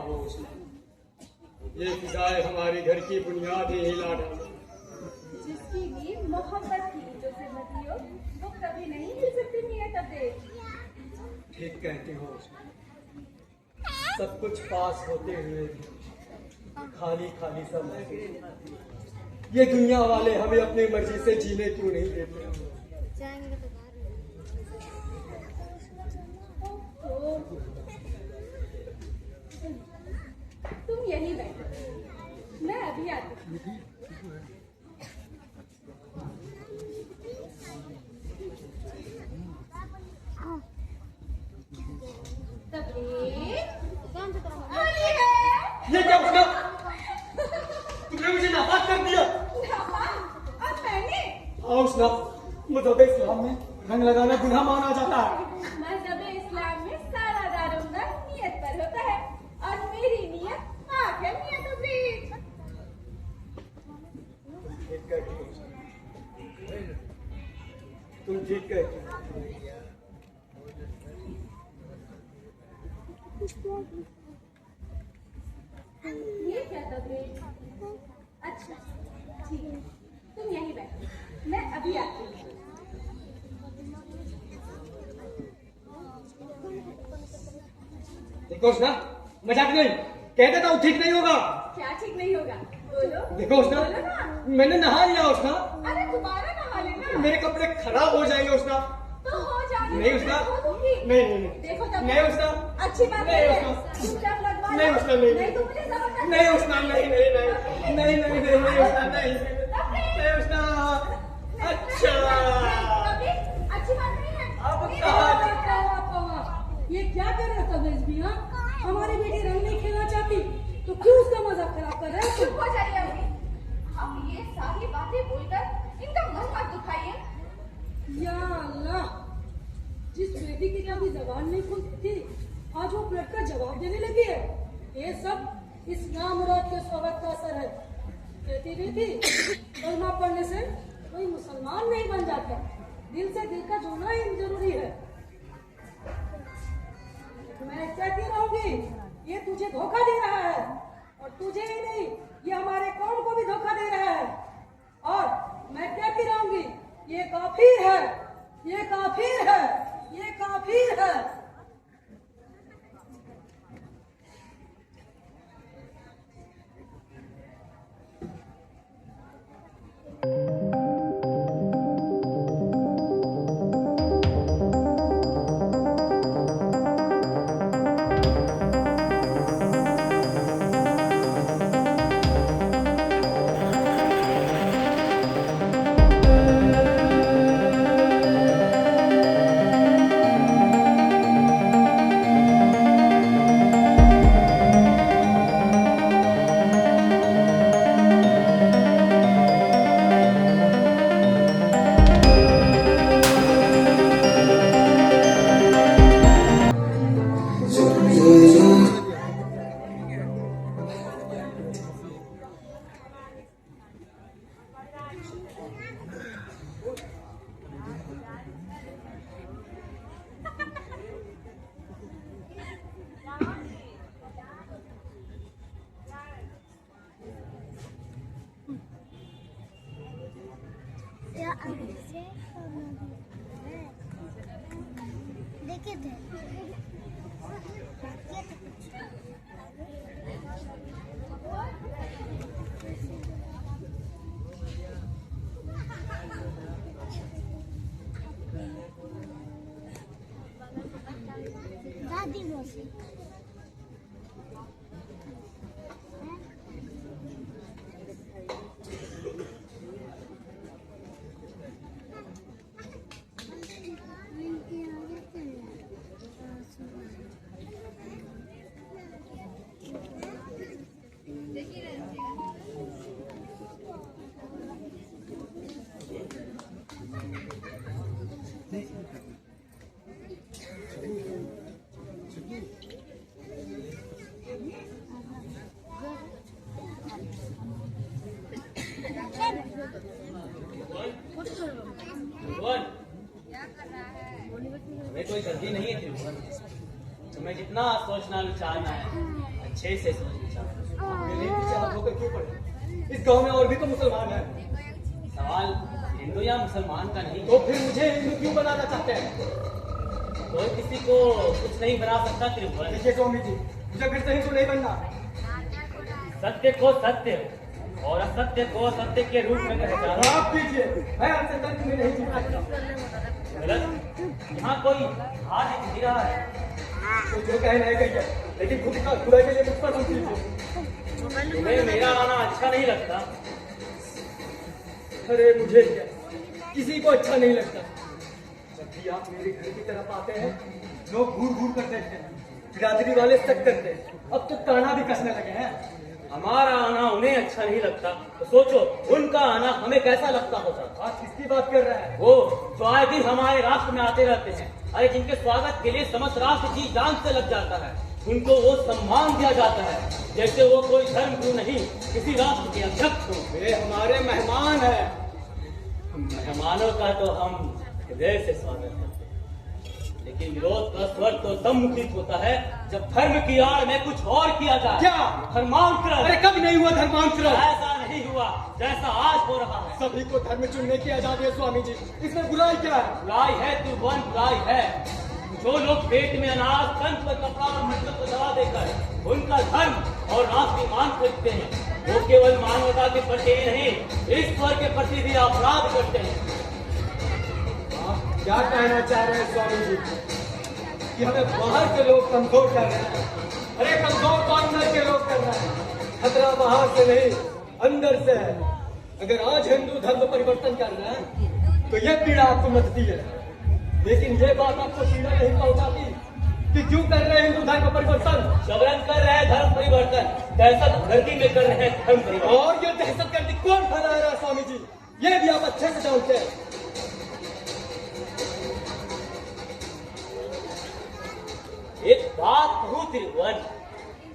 हो उसने। ये फिजाएं हमारी घर की बुनियाद ही हिला डाली। जिसकी नींव मोहब्बत की ईंटों से बनी हो, वो कभी नहीं हिल सकती नियत अपडेट। ठीक कहती हो उसने। सब कुछ पास होते हुए भी खाली खाली सा महसूस। ये दुनिया वाले हमें अपनी मर्जी से जीने क्यों नहीं देते? तुम यहीं बैठो, मैं अभी आती हूँ। ये क्या उसने? तुमने मुझे नापाक कर दिया। अब मैंने? हाँ उसना, मज़हब इस्लाम में रंग लगाना गुनाह माना जाता है। मज़हब इस्लाम में सारा दारोमदार नियत पर होता है, और मेरी नियत आँख है नियत अपडेट। ठीक कहती हो उसने। तुम ठीक कहती हो। ये क्या तबरेज? अच्छा ठीक है, तुम यहीं बैठो, मैं अभी आती हूँ। देखो उसना, मजाक नहीं, कह देता हूँ ठीक नहीं होगा। क्या ठीक नहीं होगा? बोलो। देखो उसना, बोलो ना। मैंने नहा लिया उसना। अरे दोबारा नहा लेना। मेरे कपड़े खराब हो जाएंगे उसना। तो हो जाने नहीं उसना, मैं धो दूंगी। नहीं। देखो तब नहीं उसना, अच्छी बात नहीं है। उसना, चुपचाप लगवा लो। नहीं उसना, नहीं। नहीं तो मुझे जबरदस्ती। नहीं उसना, नहीं उसना, नहीं उसना। अच्छा अच्छी बात नहीं है। अब कहाँ? ये क्या कर रहा था बेजबी? हाँ, हमारी बेटी रंग नहीं खेलना चाहती तो क्यों उसका मजाक खराब कर रहे चुप हो जाइए अभी। अब ये सारी बातें बोलकर इनका मन मत दुखाइए। या अल्लाह, जिस बेटी की कभी जबान नहीं खुलती थी, आज वो पलट कर जवाब देने लगी है। ये सब इस नामुराद के स्वागत का असर है। कहती भी थी कलमा पढ़ने से कोई मुसलमान नहीं बन जाता, दिल से दिल का जुड़ना ही जरूरी है। मैं कहती रहूंगी, ये तुझे धोखा दे रहा है, और तुझे ही नहीं, ये हमारे कौम को भी धोखा दे रहा है। और मैं कहती रहूंगी, ये काफिर है, ये काफिर है, ये काफिर है। देखे थे दादी मौसी हमें कोई जल्दी नहीं है त्रिभुवन, तुम्हें जितना सोचना विचारना है अच्छे से सोच विचार। मेरे पीछे आप होकर क्यों पड़े? इस गांव में और भी तो मुसलमान हैं। सवाल हिंदू या मुसलमान का नहीं, तो फिर मुझे हिंदू क्यों बनाना चाहते हैं? कोई किसी को कुछ नहीं बना सकता त्रिभुवन। देखिए स्वामी जी, मुझे फिर से हिंदू नहीं बनना। सत्य को सत्य और असत्य को असत्य के रूप में पहचानो। आप कीजिए, मैं आपसे तर्क में नहीं जीत सकता। गलत, यहाँ कोई हार नहीं रहा है। तो जो कहना है कहिए, लेकिन खुद का खुदा के लिए मुझ पर मत कीजिए। तुम्हें मेरा आना अच्छा नहीं लगता? अरे मुझे क्या, किसी को अच्छा नहीं लगता। जब भी आप मेरे घर की तरफ आते हैं, लोग घूर घूर कर देखते हैं, बिरादरी वाले शक करते हैं, अब तो ताना भी कसने लगे हैं। हमारा आना उन्हें अच्छा नहीं लगता, तो सोचो उनका आना हमें कैसा लगता होगा। आप किसकी बात कर रहे हैं? वो जो आए दिन हमारे राष्ट्र में आते रहते हैं, अरे जिनके स्वागत के लिए समस्त राष्ट्र जी जान से लग जाता है, उनको वो सम्मान दिया जाता है जैसे वो कोई धर्म गुरु नहीं, किसी राष्ट्र के अध्यक्ष हो। वे हमारे मेहमान हैं। मेहमानों का तो हम हृदय से स्वागत करते हैं, लेकिन विरोध का स्वर तो तब मुखरित होता है जब धर्म की आड़ में कुछ और किया जाए। क्या? धर्मांतरण। अरे कब नहीं हुआ धर्मांतरण? ऐसा नहीं हुआ जैसा आज हो रहा है। सभी को धर्म चुनने की आजादी है स्वामी जी, इसमें बुराई क्या है? बुराई है त्रिभुवन, बुराई है। जो लोग पेट में अनाज, कंठ पर कपड़ा और मटक को दबा देकर उनका धर्म और राष्ट्रीयमान खरीदते हैं, वो केवल मानवता के प्रति ही नहीं, ईश्वर के प्रति भी अपराध करते हैं। आप क्या कहना चाह रहे हैं स्वामी जी कि हमें बाहर के लोग कमजोर कर रहे हैं? अरे कमजोर तो अंदर के लोग कर रहे हैं। खतरा बाहर से नहीं, अंदर से है। अगर आज हिंदू धर्म परिवर्तन कर रहे हैं तो यह पीड़ा आपको मचती है, लेकिन ये बात आपको पीड़ा नहीं पहुंचाती कि क्यों कर रहे हैं हिंदू धर्म परिवर्तन? जबरन कर रहे हैं धर्म परिवर्तन, दहशत गर्दी में कर रहे हैं धर्म परिवर्तन। और ये दहशतगर्दी कौन फैला रहा है स्वामी जी? ये भी आप अच्छे से जानते हैं। एक बात कहूँ त्रिभुवन,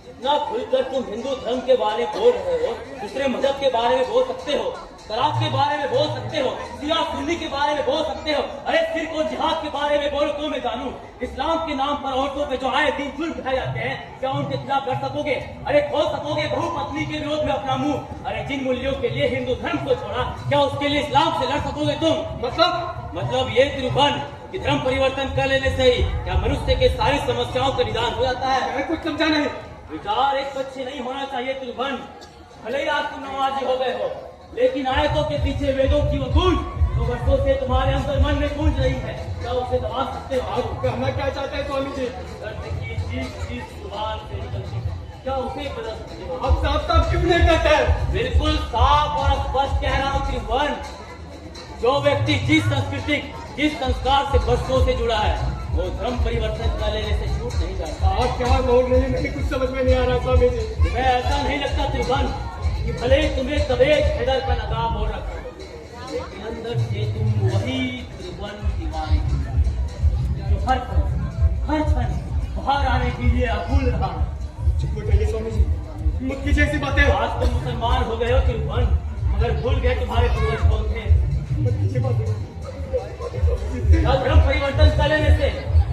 जितना खुलकर तुम हिंदू धर्म के बारे में बोल रहे हो, दूसरे मजहब के बारे में बोल सकते हो, तलाक के बारे में बोल सकते हो, सिया सुन्नी के बारे में बोल सकते हो, अरे सिर्फ और जिहाद के बारे में बोलो तो मैं जानूं। इस्लाम के नाम पर औरतों पे जो आए दिन जुल्म ढाए जाते हैं, क्या उनके खिलाफ लड़ सकोगे? अरे खोल सकोगे बहु पत्नी के विरोध में अपना मुंह? अरे जिन मूल्यों के लिए हिंदू धर्म को छोड़ा, क्या उसके लिए इस्लाम से लड़ सकोगे तुम? मतलब ये त्रिभुवन कि धर्म परिवर्तन कर लेने से ही क्या मनुष्य के सारी समस्याओं का निदान हो जाता है? मैं कुछ समझा नहीं। विचार एक बच्चे नहीं होना चाहिए त्रिभुवन। भले ही आज तुम नमाजी हो गए हो, लेकिन आयतों के पीछे वेदों की वो गूंज तो वर्षों से तुम्हारे अंदर मन में गूंज रही है, क्या उसे दबा सकते हो? आप कहना क्या चाहते हैं स्वामी जी? दर्द की चीज जुबान से निकलती है, क्या उसे बदल सकते हो? आप साफ साफ क्यों नहीं कहते हैं? बिल्कुल साफ और स्पष्ट कह रहा हूँ त्रिभुवन, जो व्यक्ति जिस संस्कृति जिस संस्कार से वर्षों से जुड़ा है, वो धर्म परिवर्तन कर लेने से छूट नहीं जाता। आप क्या बोल रहे हैं? मुझे कुछ समझ में नहीं आ रहा स्वामी जी। तुम्हें ऐसा नहीं लगता त्रिभुवन कि भले ही तुम्हें कबीर हैदर का नकाब हो रखा हो, लेकिन अंदर से तुम वही त्रिभुवन दीवानी जो हर क्षण बाहर आने के लिए अभूल रहा है। चुप हो जाइए स्वामी जी, मत कीजिए ऐसी बातें। आज तुम मुसलमान हो गए हो त्रिभुवन, मगर भूल गए तुम्हारे पूर्वज कौन थे। मत कीजिए बातें। धर्म परिवर्तन कर लेने से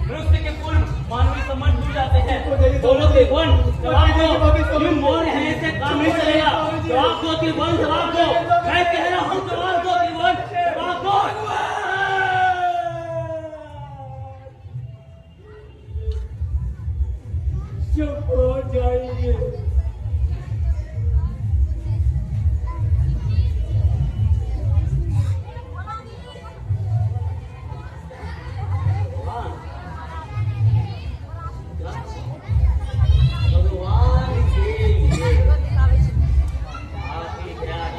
मनुष्य के पूर्ण मानवीय संबंध जुड़ जाते हैं। दोनों त्रिभुवन जवाब दो, तुम मौन रहने से काम नहीं चलेगा। जवाब दो त्रिभुवन, जवाब दो। मैं कह रहा हूँ जवाब दो त्रिभुवन, जवाब दो। चुप हो जाइए। भगवान के लिए आप ही ज्ञान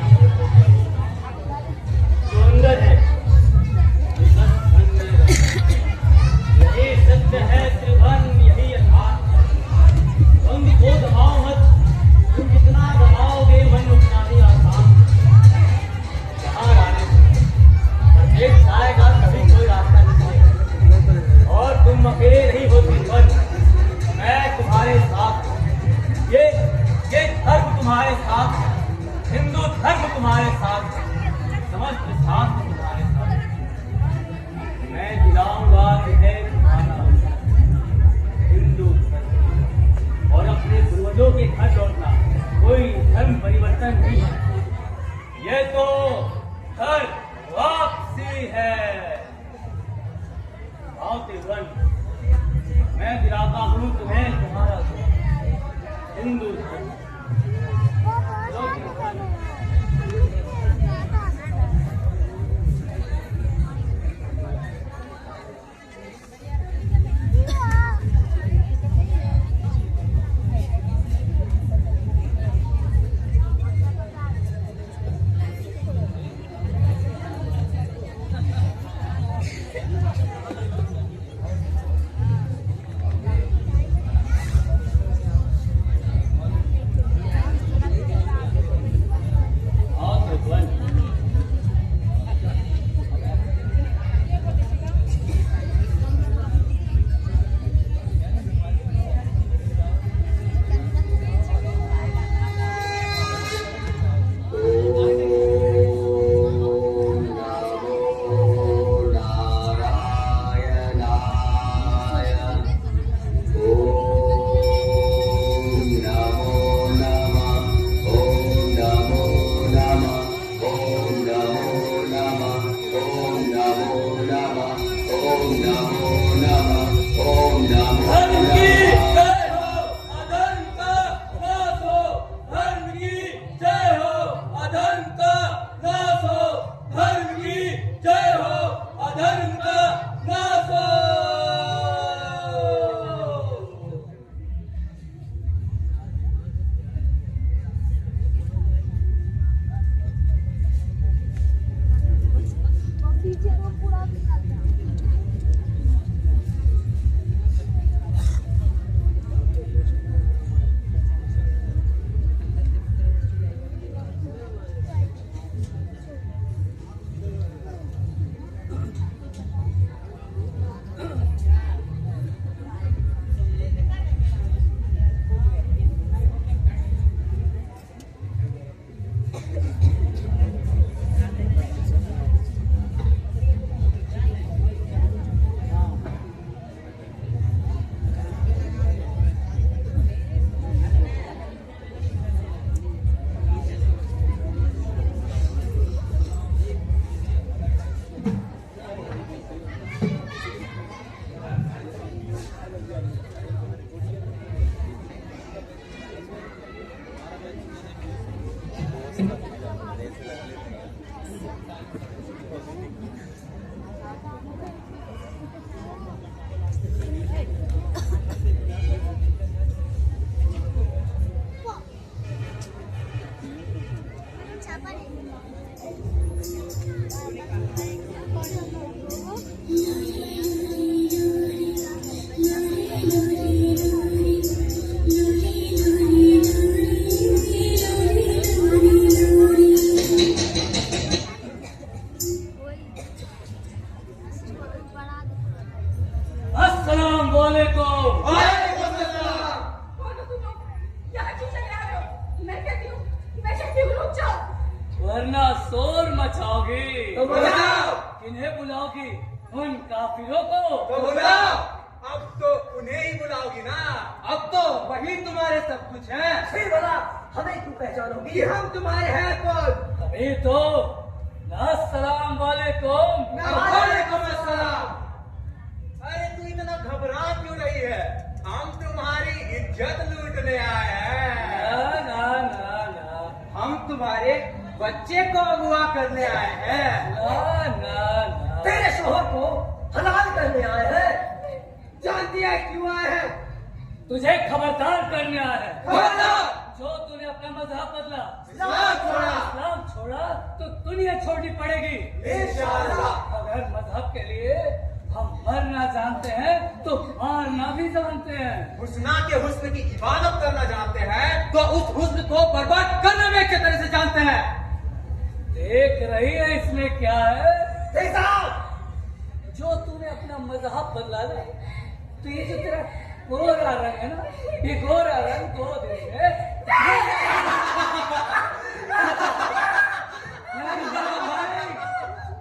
धर्म की जय हो, अधर्म का नाश हो। धर्म की जय हो, अधर्म का नाश हो। धर्म की जय हो, अधर्म का नाश हो। अस्सलाम वालेकुम। कौन हो तुम लोग? यहाँ क्यों चले आ रहे हो? मैं कहती हूँ रुक जाओ। वरना शोर मचाओगी। तो बुलाओ। किन्हें बुलाओगी? उन काफिरों को। तो बुलाओ। अब तो उन्हें ही बुलाओगी ना। अब तो वही तुम्हारे सब कुछ है। फिर बोला हमें क्यों पहचानोगी? कि हम तुम्हारे हैं कौन? अभी तो अस्सलाम वालेकुम। वालेकुम अस्सलाम। अरे तू इतना घबरा क्यों रही है? हम तुम्हारी इज्जत लूटने आए हैं। ना ना ना ना हम तुम्हारे बच्चे को अगवा करने आए हैं। ना ना ना। तेरे शोहर को हलाल करने आए हैं। जानती है क्यों आए हैं? तुझे खबरदार करने आया है। खबरदार। जो तूने अपना मजहब बदला, इस्लाम छोड़ा। इस्लाम छोड़ा तो दुनिया छोड़नी पड़ेगी। इंशाअल्लाह। अगर मजहब के लिए हम मरना जानते हैं तो मारना भी जानते हैं। हुस्ना के हुस्न की इबादत करना जानते हैं तो उस हुस्न को बर्बाद करना भी अच्छे तरह से जानते हैं। देख रही है इसमें क्या है? देखा जो तूने अपना मजहब बदला ना, तो ये जो तेरा गोरा रंग है ना, ये गोरा रंग 2 दिन में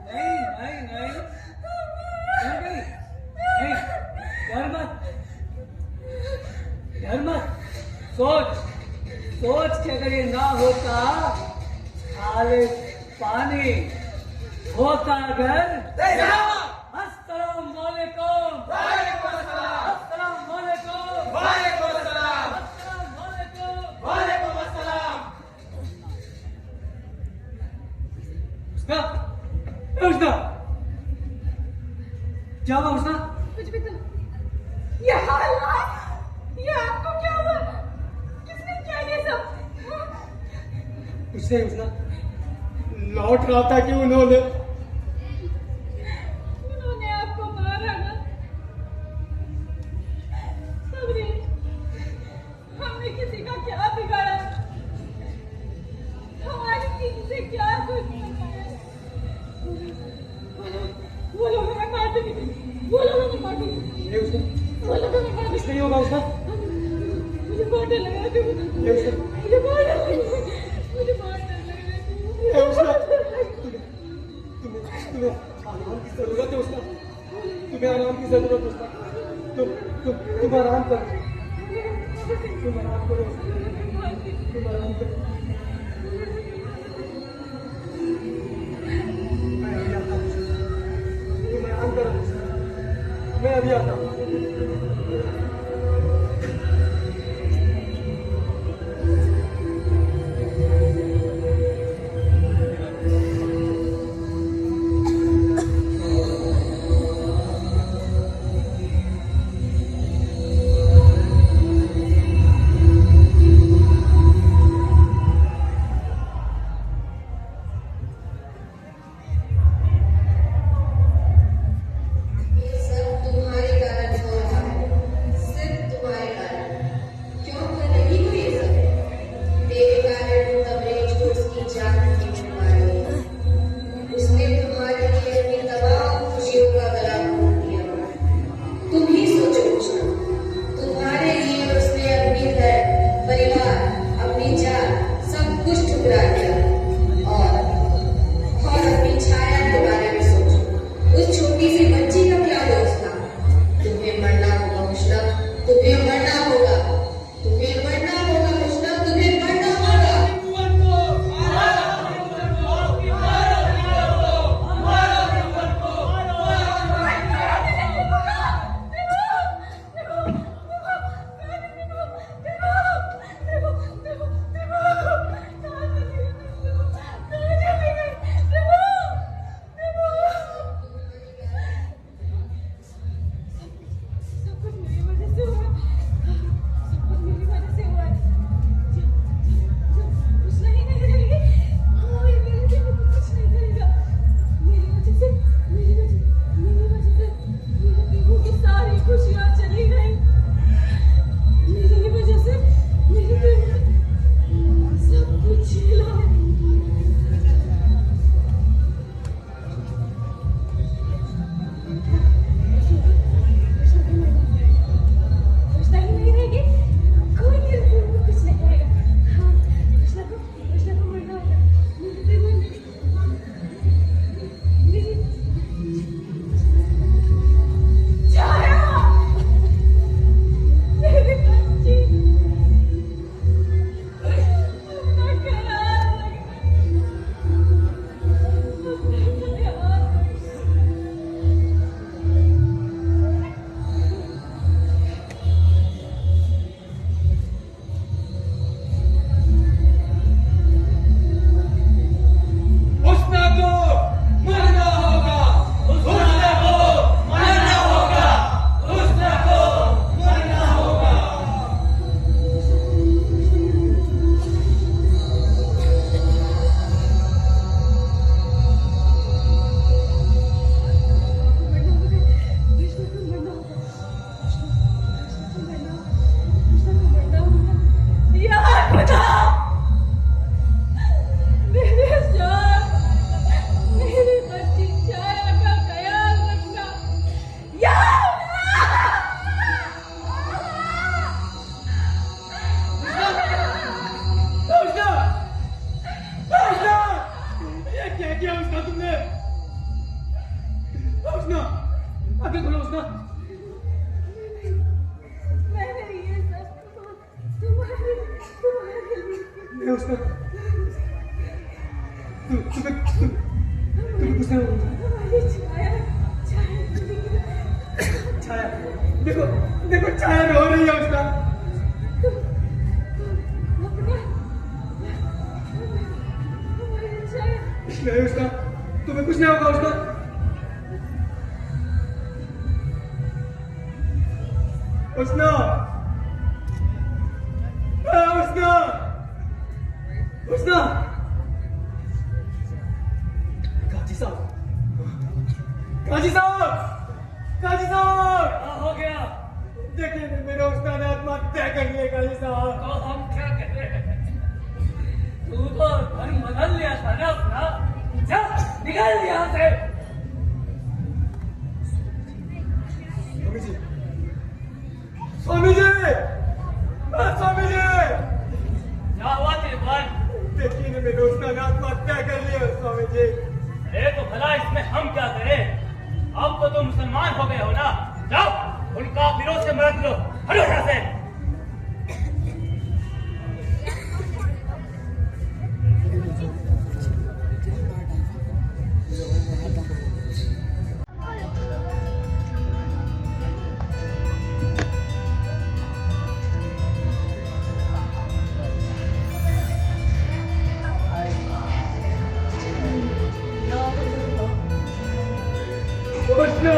नहीं नहीं नहीं नहीं नहीं, डर मत, डर मत। सोच के अगर ये ना होता, खाली पानी होता अगर। अस्सलाम वालेकुम। अस्सलाम वालेकुम। अस्सलाम वालेकुम। उसना क्या हुआ? उसना कुछ भी तुम ये हालात, ये आपको क्या हुआ? किसने किया ये सब? उसने उसना लौट रहा था कि उन्होंने आपको मारा ना। सबरी, हमने किसी का क्या बिगाड़ा? हमारी किसी से क्या कुछ वो लोग हमें मार देंगे। वो लोग हमें मार देंगे। ये उसने वो लोग हमें मार इसलिए होगा उसका। मुझे बहुत डर लग रहा है। ये उसने मुझे बहुत डर लग रहा है। मुझे बहुत डर लग रहा ये है। उसने तुम्हें आराम की जरूरत है उसका। तुम्हें आराम की जरूरत है उसका। तुम आराम करो। तुम आराम करो। तुम आराम करो। मैं अभी आता हूँ। ये सब तुम्हारे कारण हो रहा है, सिर्फ तुम्हारे कारण। क्यों कर रही हो ये सब? तेरे कारण तबरेज को उसकी जान नहीं मिल पा रही है। उसने तुम्हारे लिए अपनी तमाम खुशियों का गला घोट दिया। तुम ही सोचो कृष्णा, तुम्हारे लिए उसने अपनी घर, परिवार, अपनी जान, सब कुछ ठुकरा दिया। और अपनी छाया के बारे में सोचो, उस छोटी सी बच्ची का क्या दोष था? तुम्हें मरना होगा कृष्णा, तुम्हें मरना होगा, तुम्हें मरना होगा कृष्णा, तुम्हें मरना होगा। सब कुछ मेरी वजह से हुआ, सब कुछ मेरी वजह से हुआ। जब कुछ नहीं रहेगी, कोई मेरे लिए कुछ नहीं करेगा। मेरी वजह से मेरे प्रभु की सारी खुशियाँ चली गई। मेरी वजह से मेरे प्रभु सब कुछ झेला। कृष्णा ही नहीं रहेगी, कोई मेरे प्रभु को कुछ नहीं करेगा। हाँ, कृष्णा को मरना होगा। मेरे छाया, मेरी बच्ची, अपना ख्याल रखना, अपना ख्याल रखना। हुस्ना को मरना होगा, हुस्ना को मरना होगा, हुस्ना को मरना होगा। मेरी बच्ची छाया का ख्याल रखना यार। हुस्ना, हुस्ना, ये क्या किया हुस्ना तुमने? हुस्ना, आंखें खोलो हुस्ना। मैंने ये सब तुम्हारे लिए नहीं हुस्ना, तुम्हें कुछ नहीं होगा। हमारी छाया छाया, देखो देखो छाया रो रही है हुस्ना। हमारी छाया नहीं हुस्ना, तुम्हें कुछ नहीं होगा हुस्ना। हुस्ना, हुस्ना, हुस्ना। काजी साहब, काजी साहब, काजी साहब, क्या हो गया? देखिए मेरे हुस्ना ने आत्महत्या कर ली है काजी साहब। तो हम क्या कह रहे हैं? तू तो धर्म बदल लिया था ना अपना। जा, निकल यहाँ से। स्वामी जी, स्वामी जी, स्वामी जी, क्या हुआ त्रिभुवन? देखिए ना मेरे हुस्ना ने आत्महत्या कर ली है स्वामी जी। अरे तो भला इसमें हम क्या करें? अब तो तुम मुसलमान हो गए हो ना। जाओ उनका विरोध से मदद लो। हटो यहाँ से। कृष्ण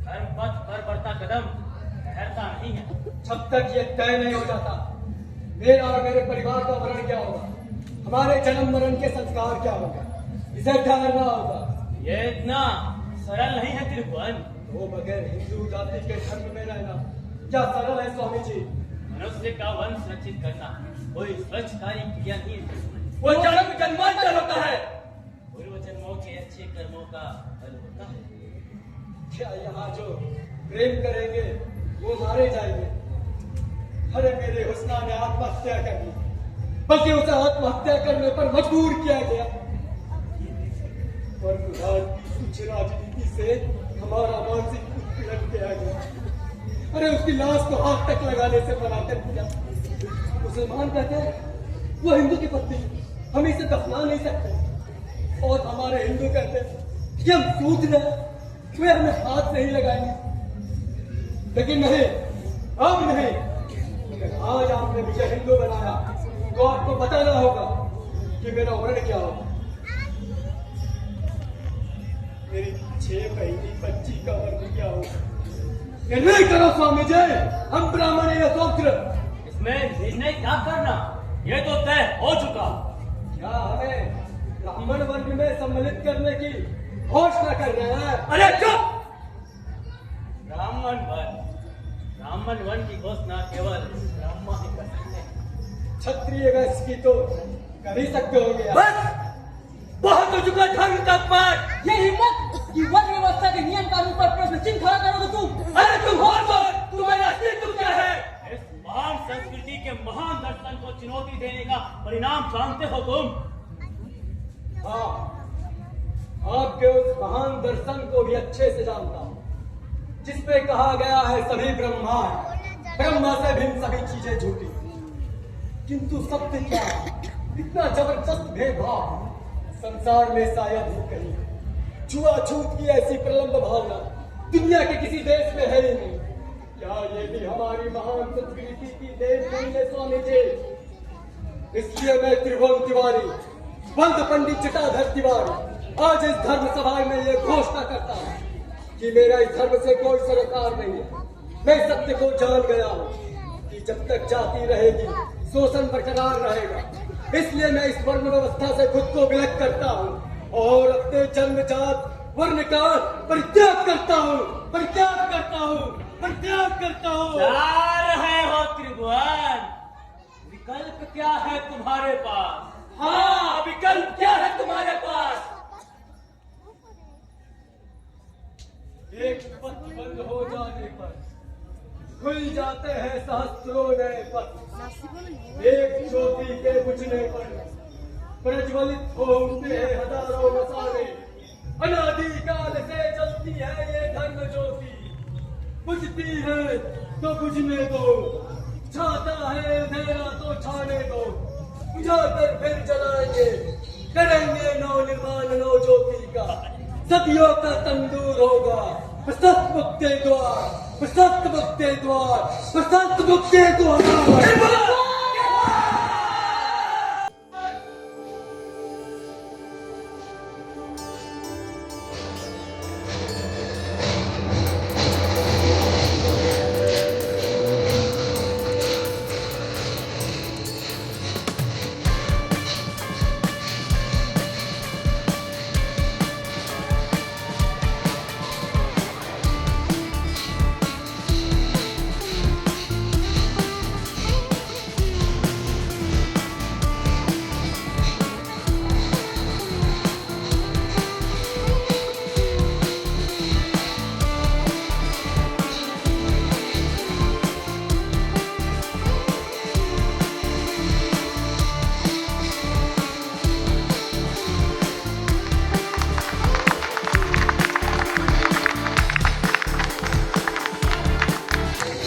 धर्म पथ पर बढ़ता कदम ठहरता नहीं है। जब तक ये तय नहीं हो जाता मेरा और मेरे परिवार का मरण क्या होगा, हमारे जन्म मरण के संस्कार क्या होगा, इसे ठहरना होगा। ये इतना सरल नहीं है त्रिभुवन। वो बगैर हिंदू जाति के धर्म में रहना क्या सरल है स्वामी जी? मनुष्य का वंश रक्षित करना कोई स्वच्छकारी क्रिया नहीं है। वो जन्म जन्मांतर होता है। पूर्व जन्मों के अच्छे कर्मों का फल होता है। क्या यहाँ जो प्रेम करेंगे वो मारे जाएंगे? अरे मेरे हुस्ना ने आत्महत्या कर ली, बल्कि उसे आत्महत्या करने पर मजबूर किया गया। और विराट की उच्च राजनीति से हमारा मानसिक उत्पीड़न किया गया। अरे उसकी लाश को हाथ तक लगाने से मना कर दिया। मुसलमान कहते हैं वो हिंदू की पत्नी, हम इसे दफना नहीं सकते। और हमारे हिंदू कहते हैं कि हम सूद रहे, वे हमें हाथ नहीं लगाएंगे। लेकिन नहीं, अब नहीं। आज आपने मुझे हिंदू बनाया तो आपको बताना होगा कि मेरा वर्ण क्या होगा। मेरी 6 महीने बच्ची का वर्ण क्या होगा? निर्णय करो स्वामी जी, हम ब्राह्मण या शूद्र। इसमें निर्णय क्या करना, ये तो तय हो चुका। क्या हमें ब्राह्मण वर्ग में सम्मिलित करने की घोषणा कर रहे हैं? अरे चुप! ब्राह्मण वन की घोषणा केवल ब्रह्मा ही कर सकते हैं। क्षत्रिय वंश की तो कर ही सकते होंगे आप। बस बहुत हो चुका धर्म का पाठ। ये हिम्मत कि वर्ण व्यवस्था के नियम कानून पर प्रश्न चिन्ह खड़ा करोगे तुम? अरे तुम और बोल, तुम्हारा अस्तित्व क्या है? इस महान संस्कृति के महान दर्शन को चुनौती देने का परिणाम जानते हो तुम? हाँ, आपके उस महान दर्शन को भी अच्छे से जानता हूँ, जिसपे कहा गया है सभी ब्रह्मांड, ब्रह्मा से भिन्न सभी चीजें झूठी। किंतु सत्य क्या है? इतना जबरदस्त भेदभाव संसार में शायद ही कहीं। छुआछूत की ऐसी प्रलंब भावना दुनिया के किसी देश में है ही नहीं। क्या ये भी हमारी महान संस्कृति की देन नहीं है स्वामी जी? इसलिए मैं त्रिभुवन तिवारी, बंद पंडित जटाधर तिवारी, आज इस धर्म सभा में ये घोषणा करता हूँ कि मेरा इस धर्म से कोई सरोकार नहीं है। मैं सत्य को जान गया हूँ कि जब तक जाति रहेगी शोषण बरकरार रहेगा। इसलिए मैं इस वर्ण व्यवस्था से खुद को विलग करता हूँ और अपने जन्मजात वर्ण का परित्याग करता हूँ, परित्याग करता हूँ, परित्याग करता हूँ। जा रहे हो त्रिभुवन, विकल्प क्या है तुम्हारे पास? हाँ, विकल्प क्या है तुम्हारे पास? एक पथ बंद हो जाने पर खुल जाते हैं सहस्त्रों नए पथ। एक ज्योति के बुझने पर प्रज्वलित हो उठते हैं हजारों मसाले। अनादि काल से जलती है ये धर्म ज्योति, बुझती है तो बुझने दो, छाता है अंधेरा तो छाने दो, बुझाकर फिर जलाएंगे, करेंगे नव निर्माण नव ज्योति का। सदियों का तंदूर होगा प्रशस्त मुक्ति द्वार, प्रशस्त मुक्ति द्वार, प्रशस्त मुक्ति द्वार।